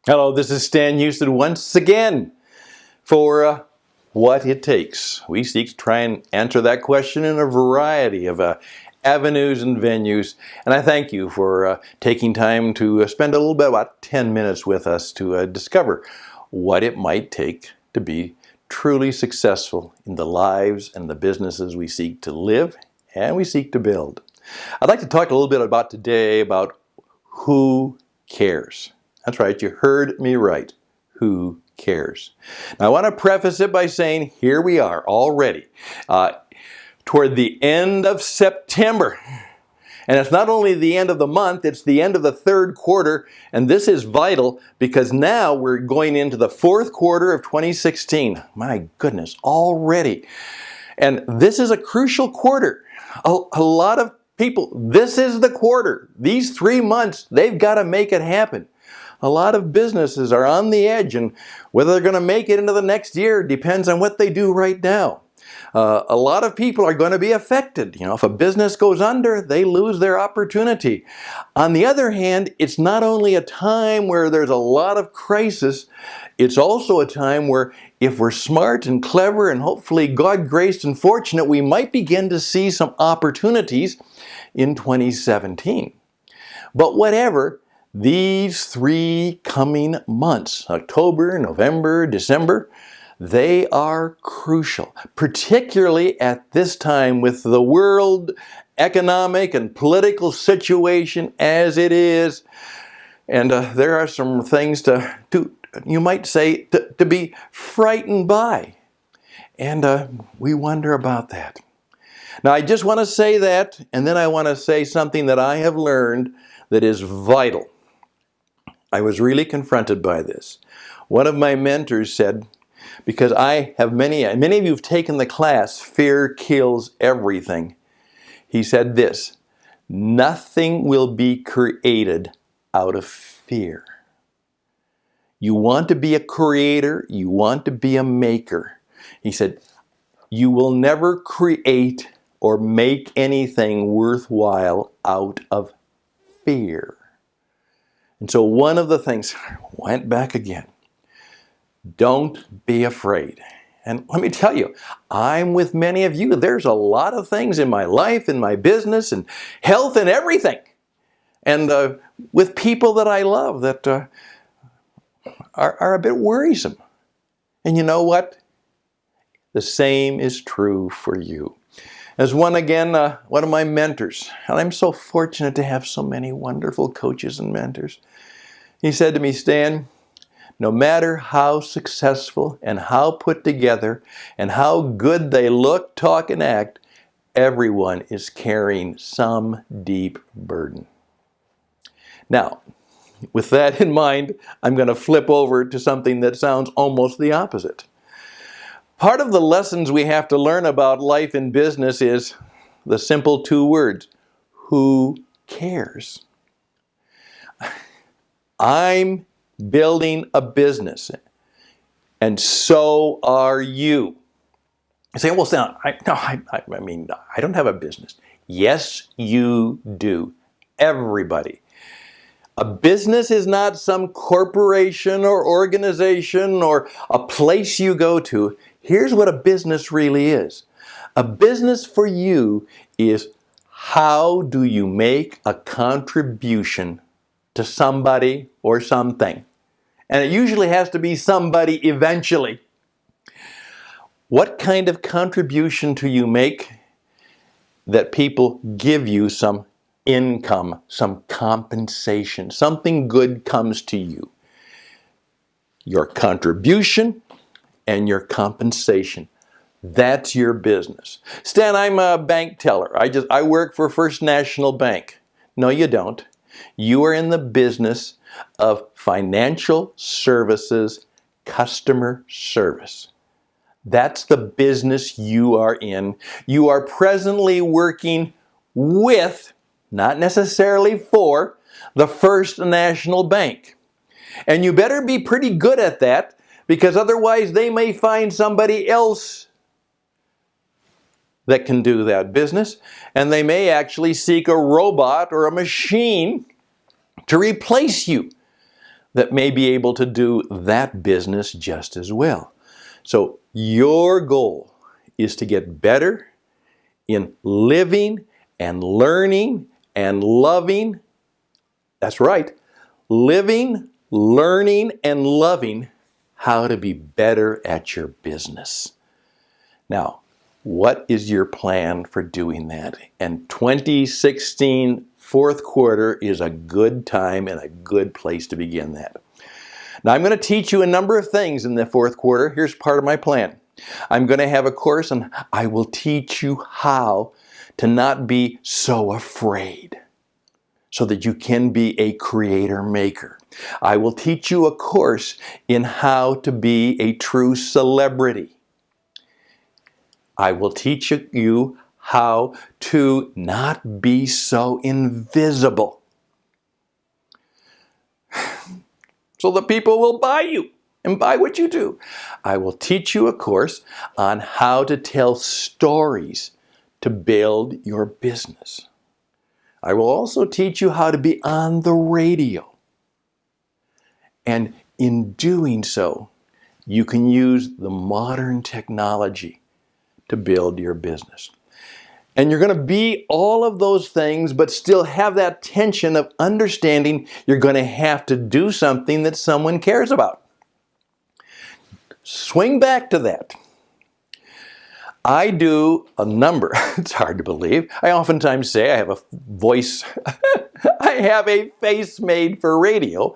Hello, this is Stan Hustad once again for What It Takes. We seek to try and answer that question in a variety of avenues and venues. And I thank you for taking time to spend a little bit, about 10 minutes with us to discover what it might take to be truly successful in the lives and the businesses we seek to live and we seek to build. I'd like to talk a little bit about today about who cares. That's right, you heard me right. Who cares? Now, I want to preface it by saying here we are already toward the end of September. And it's not only the end of the month, it's the end of the third quarter. And this is vital because now we're going into the fourth quarter of 2016. My goodness, already. And this is a crucial quarter. A lot of people, this is the quarter. These 3 months, they've got to make it happen. A lot of businesses are on the edge, and whether they're going to make it into the next year depends on what they do right now. A lot of people are going to be affected. If a business goes under, they lose their opportunity. On the other hand, it's not only a time where there's a lot of crisis, it's also a time where if we're smart and clever and hopefully God-graced and fortunate, we might begin to see some opportunities in 2017. But whatever, these 3 coming months, October, November, December, they are crucial, particularly at this time with the world economic and political situation as it is. And there are some things you might say, to be frightened by. And we wonder about that. Now, I just want to say that, and then I want to say something that I have learned that is vital. I was really confronted by this. One of my mentors said, because I have many of you have taken the class, Fear Kills Everything. He said this, nothing will be created out of fear. You want to be a creator, you want to be a maker. He said, you will never create or make anything worthwhile out of fear. And so one of the things, went back again, don't be afraid. And let me tell you, I'm with many of you. There's a lot of things in my life, in my business, and health and everything. And with people that I love that are a bit worrisome. And you know what? The same is true for you. As one of my mentors, and I'm so fortunate to have so many wonderful coaches and mentors, he said to me, Stan, no matter how successful and how put together and how good they look, talk, and act, everyone is carrying some deep burden. Now, with that in mind, I'm going to flip over to something that sounds almost the opposite. Part of the lessons we have to learn about life and business is the simple 2 words, who cares? I'm building a business, and so are you. You say, well, Stan, I don't have a business. Yes, you do. Everybody. A business is not some corporation or organization or a place you go to. Here's what a business really is. A business for you is how do you make a contribution to somebody or something. And it usually has to be somebody eventually. What kind of contribution do you make that people give you some income, some compensation, something good comes to you? Your contribution and your compensation. That's your business. Stan, I'm a bank teller. I work for First National Bank. No, you don't. You are in the business of financial services, customer service. That's the business you are in. You are presently working with, not necessarily for, the First National Bank. And you better be pretty good at that, because otherwise they may find somebody else that can do that business, and they may actually seek a robot or a machine to replace you. that may be able to do that business just as well. So your goal is to get better in living and learning and loving. That's right. Living, learning, and loving how to be better at your business. Now, what is your plan for doing that? And 2016 fourth quarter is a good time and a good place to begin that. Now, I'm going to teach you a number of things in the fourth quarter. Here's part of my plan. I'm going to have a course and I will teach you how to not be so afraid so that you can be a creator maker. I will teach you a course in how to be a true celebrity. I will teach you how to not be so invisible so that people will buy you and buy what you do. I will teach you a course on how to tell stories to build your business. I will also teach you how to be on the radio. And in doing so, you can use the modern technology to build your business. And you're going to be all of those things, but still have that tension of understanding you're going to have to do something that someone cares about. Swing back to that. I do a number, it's hard to believe. I oftentimes say I have a voice, I have a face made for radio.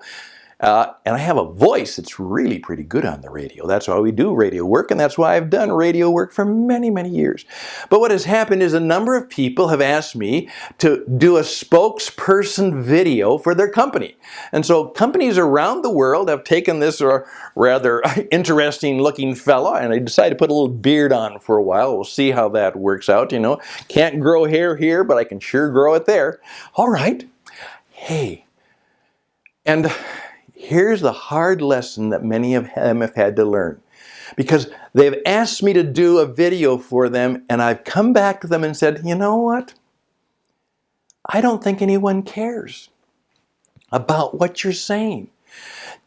And I have a voice that's really pretty good on the radio. That's why we do radio work, and that's why I've done radio work for many, many years. But what has happened is a number of people have asked me to do a spokesperson video for their company. And so companies around the world have taken this rather interesting looking fella, and I decided to put a little beard on for a while. We'll see how that works out, you know. Can't grow hair here, but I can sure grow it there. All right. Hey. And here's the hard lesson that many of them have had to learn. Because they've asked me to do a video for them, and I've come back to them and said, you know what? I don't think anyone cares about what you're saying.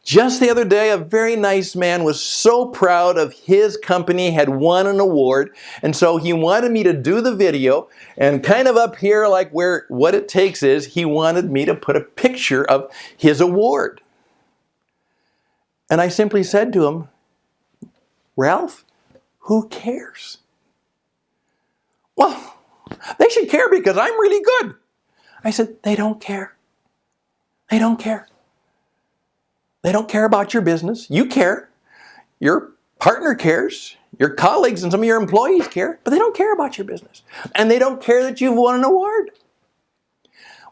Just the other day, a very nice man was so proud of his company had won an award, and so he wanted me to do the video, and kind of up here, like where what it takes is, he wanted me to put a picture of his award. And I simply said to him, Ralph, who cares? Well, they should care because I'm really good. I said, they don't care. They don't care. They don't care about your business. You care. Your partner cares. Your colleagues and some of your employees care, but they don't care about your business. And they don't care that you've won an award.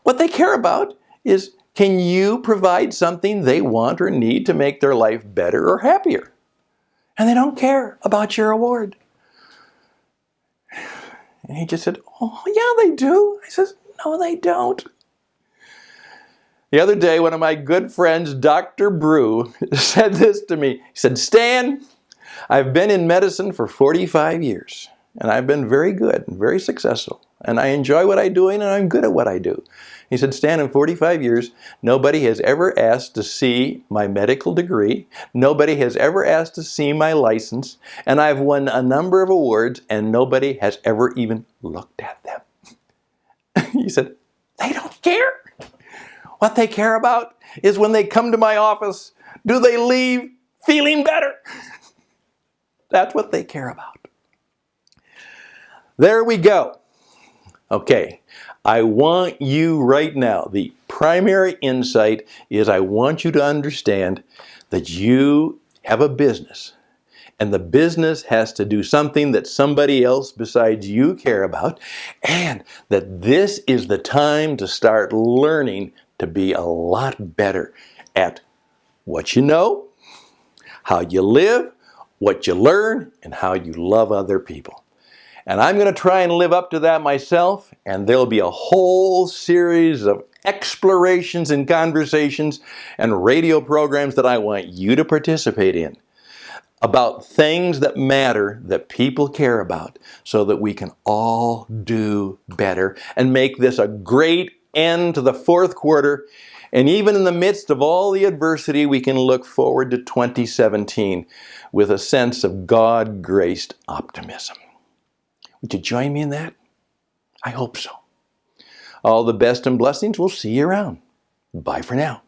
What they care about is, can you provide something they want or need to make their life better or happier? And they don't care about your award. And he just said, oh, yeah, they do. I said, no, they don't. The other day, one of my good friends, Dr. Brew, said this to me. He said, Stan, I've been in medicine for 45 years, and I've been very good and very successful. And I enjoy what I'm doing, and I'm good at what I do. He said, Stan, in 45 years, nobody has ever asked to see my medical degree. Nobody has ever asked to see my license. And I've won a number of awards, and nobody has ever even looked at them. He said, they don't care. What they care about is when they come to my office, do they leave feeling better? That's what they care about. There we go. Okay. I want you right now, the primary insight is I want you to understand that you have a business, and the business has to do something that somebody else besides you care about, and that this is the time to start learning to be a lot better at what you know, how you live, what you learn, and how you love other people. And I'm going to try and live up to that myself, and there'll be a whole series of explorations and conversations and radio programs that I want you to participate in about things that matter, that people care about, so that we can all do better and make this a great end to the fourth quarter And even in the midst of all the adversity, we can look forward to 2017 with a sense of God-graced optimism. Would you join me in that? I hope so. All the best and blessings. We'll see you around. Bye for now.